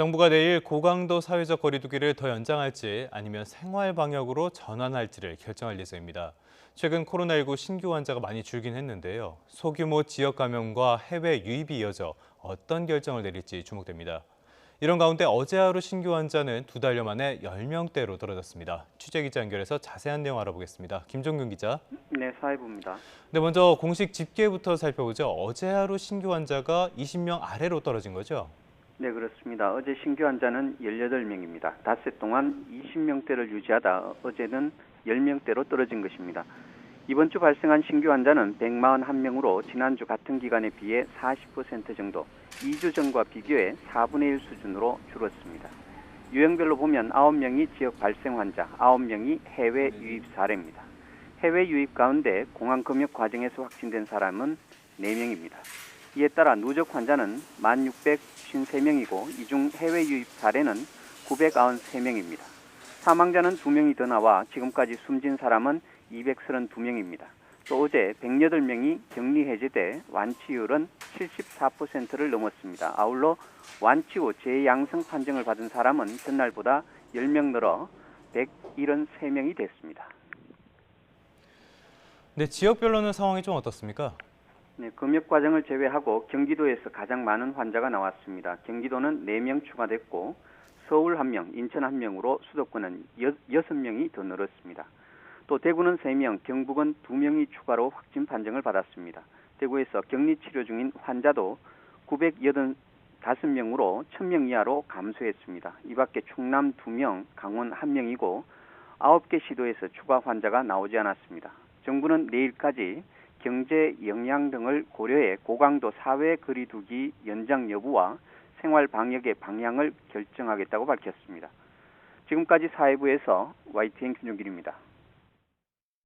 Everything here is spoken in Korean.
정부가 내일 고강도 사회적 거리두기를 더 연장할지 아니면 생활 방역으로 전환할지를 결정할 예정입니다. 최근 코로나19 신규 환자가 많이 줄긴 했는데요. 소규모 지역 감염과 해외 유입이 이어져 어떤 결정을 내릴지 주목됩니다. 이런 가운데 어제 하루 신규 환자는 2달여 만에 10명대로 떨어졌습니다. 취재기자 연결해서 자세한 내용 알아보겠습니다. 김종균 기자. 네, 사회부입니다. 네, 먼저 공식 집계부터 살펴보죠. 어제 하루 신규 환자가 20명 아래로 떨어진 거죠? 네, 그렇습니다. 어제 신규 환자는 18명입니다. 닷새 동안 20명대를 유지하다 어제는 10명대로 떨어진 것입니다. 이번 주 발생한 신규 환자는 141명으로 지난주 같은 기간에 비해 40% 정도, 2주 전과 비교해 4분의 1 수준으로 줄었습니다. 유형별로 보면 9명이 지역 발생 환자, 9명이 해외 유입 사례입니다. 해외 유입 가운데 공항 검역 과정에서 확진된 사람은 4명입니다. 이에 따라 누적 환자는 1,653명이고 이 중 해외 유입 사례는 993명입니다. 사망자는 2명이 더 나와 지금까지 숨진 사람은 232명입니다. 또 어제 108명이 격리 해제돼 완치율은 74%를 넘었습니다. 아울러 완치 후 재양성 판정을 받은 사람은 전날보다 10명 늘어 173명이 됐습니다. 네, 지역별로는 상황이 좀 어떻습니까? 네, 검역 과정을 제외하고 경기도에서 가장 많은 환자가 나왔습니다. 경기도는 4명 추가됐고 서울 1명, 인천 1명으로 수도권은 6명이 더 늘었습니다. 또 대구는 3명, 경북은 2명이 추가로 확진 판정을 받았습니다. 대구에서 격리 치료 중인 환자도 985명으로 1,000명 이하로 감소했습니다. 이 밖에 충남 2명, 강원 1명이고 9개 시도에서 추가 환자가 나오지 않았습니다. 정부는 내일까지 경제 영향 등을 고려해 고강도 사회 거리두기 연장 여부와 생활 방역의 방향을 결정하겠다고 밝혔습니다. 지금까지 사회부에서 YTN 김종길입니다.